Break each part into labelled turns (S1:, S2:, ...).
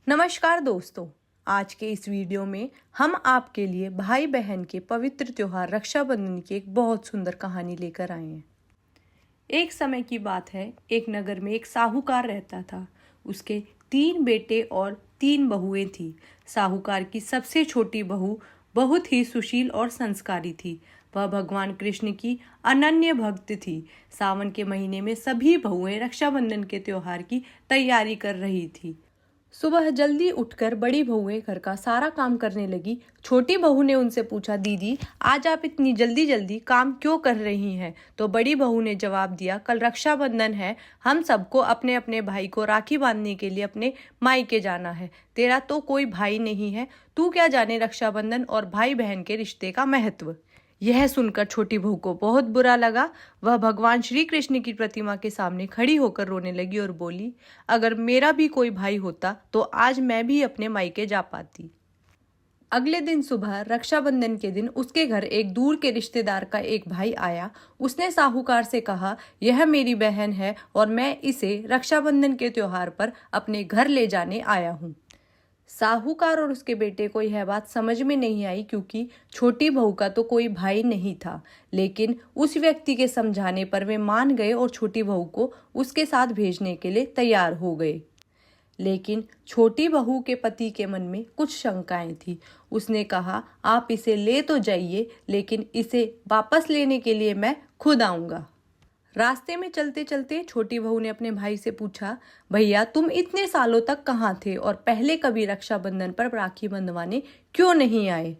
S1: नमस्कार दोस्तों, आज के इस वीडियो में हम आपके लिए भाई बहन के पवित्र त्योहार रक्षाबंधन की एक बहुत सुंदर कहानी लेकर आए हैं। एक समय की बात है, एक नगर में एक साहूकार रहता था। उसके 3 बेटे और 3 बहुएं थी। साहूकार की सबसे छोटी बहू बहुत ही सुशील और संस्कारी थी। वह भगवान कृष्ण की अनन्य भक्त थी। सावन के महीने में सभी बहुएं रक्षाबंधन के त्योहार की तैयारी कर रही थी। सुबह जल्दी उठकर बड़ी बहुएं घर का सारा काम करने लगी। छोटी बहू ने उनसे पूछा, दीदी आज आप इतनी जल्दी जल्दी काम क्यों कर रही हैं? तो बड़ी बहू ने जवाब दिया, कल रक्षाबंधन है, हम सबको अपने अपने भाई को राखी बांधने के लिए अपने मायके जाना है। तेरा तो कोई भाई नहीं है, तू क्या जाने रक्षाबंधन और भाई बहन के रिश्ते का महत्व। यह सुनकर छोटी बहू को बहुत बुरा लगा। वह भगवान श्री कृष्ण की प्रतिमा के सामने खड़ी होकर रोने लगी और बोली, अगर मेरा भी कोई भाई होता तो आज मैं भी अपने मायके जा पाती। अगले दिन सुबह रक्षाबंधन के दिन उसके घर एक दूर के रिश्तेदार का एक भाई आया। उसने साहूकार से कहा, यह मेरी बहन है और मैं इसे रक्षाबंधन के त्योहार पर अपने घर ले जाने आया हूँ। साहूकार और उसके बेटे को यह बात समझ में नहीं आई, क्योंकि छोटी बहू का तो कोई भाई नहीं था। लेकिन उस व्यक्ति के समझाने पर वे मान गए और छोटी बहू को उसके साथ भेजने के लिए तैयार हो गए। लेकिन छोटी बहू के पति के मन में कुछ शंकाएं थी। उसने कहा, आप इसे ले तो जाइए, लेकिन इसे वापस लेने के लिए मैं खुद आऊँगा। रास्ते में चलते चलते छोटी बहू ने अपने भाई से पूछा, भैया तुम इतने सालों तक कहाँ थे और पहले कभी रक्षाबंधन पर राखी बंधवाने क्यों नहीं आए?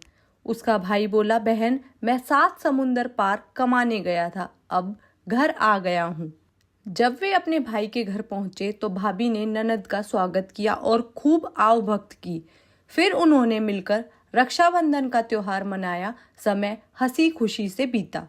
S1: उसका भाई बोला, बहन मैं 7 समुंदर पार कमाने गया था, अब घर आ गया हूँ। जब वे अपने भाई के घर पहुंचे तो भाभी ने ननद का स्वागत किया और खूब आवभक्त की। फिर उन्होंने मिलकर रक्षाबंधन का त्योहार मनाया। समय हंसी खुशी से बीता।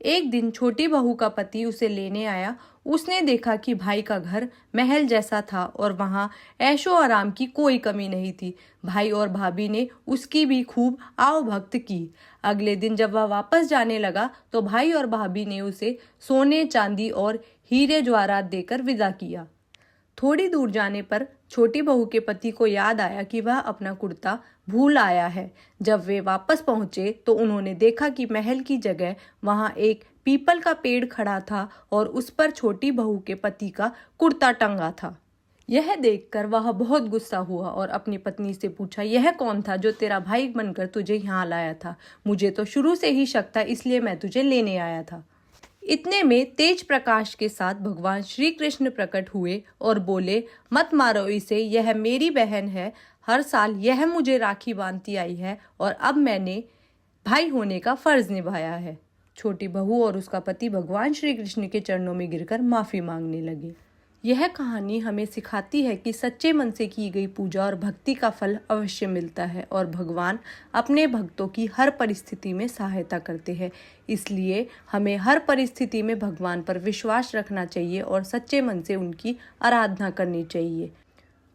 S1: एक दिन छोटी बहू का पति उसे लेने आया। उसने देखा कि भाई का घर महल जैसा था और वहाँ ऐशो आराम की कोई कमी नहीं थी। भाई और भाभी ने उसकी भी खूब आवभक्त की। अगले दिन जब वह वापस जाने लगा तो भाई और भाभी ने उसे सोने, चांदी और हीरे जवाहरात देकर विदा किया। थोड़ी दूर जाने पर छोटी बहू के पति को याद आया कि वह अपना कुर्ता भूल आया है। जब वे वापस पहुंचे तो उन्होंने देखा कि महल की जगह वहां एक पीपल का पेड़ खड़ा था और उस पर छोटी बहू के पति का कुर्ता टंगा था। यह देखकर वह बहुत गुस्सा हुआ और अपनी पत्नी से पूछा, यह कौन था जो तेरा भाई बनकर तुझे यहाँ लाया था? मुझे तो शुरू से ही शक था, इसलिए मैं तुझे लेने आया था। इतने में तेज प्रकाश के साथ भगवान श्री कृष्ण प्रकट हुए और बोले, मत मारो इसे, यह मेरी बहन है। हर साल यह मुझे राखी बांधती आई है और अब मैंने भाई होने का फर्ज निभाया है। छोटी बहू और उसका पति भगवान श्री कृष्ण के चरणों में गिरकर माफी मांगने लगे। यह कहानी हमें सिखाती है कि सच्चे मन से की गई पूजा और भक्ति का फल अवश्य मिलता है और भगवान अपने भक्तों की हर परिस्थिति में सहायता करते हैं। इसलिए हमें हर परिस्थिति में भगवान पर विश्वास रखना चाहिए और सच्चे मन से उनकी आराधना करनी चाहिए।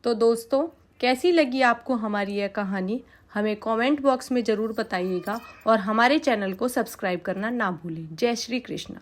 S1: तो दोस्तों, कैसी लगी आपको हमारी यह कहानी? हमें कमेंट बॉक्स में ज़रूर बताइएगा और हमारे चैनल को सब्सक्राइब करना ना भूलें। जय श्री कृष्ण।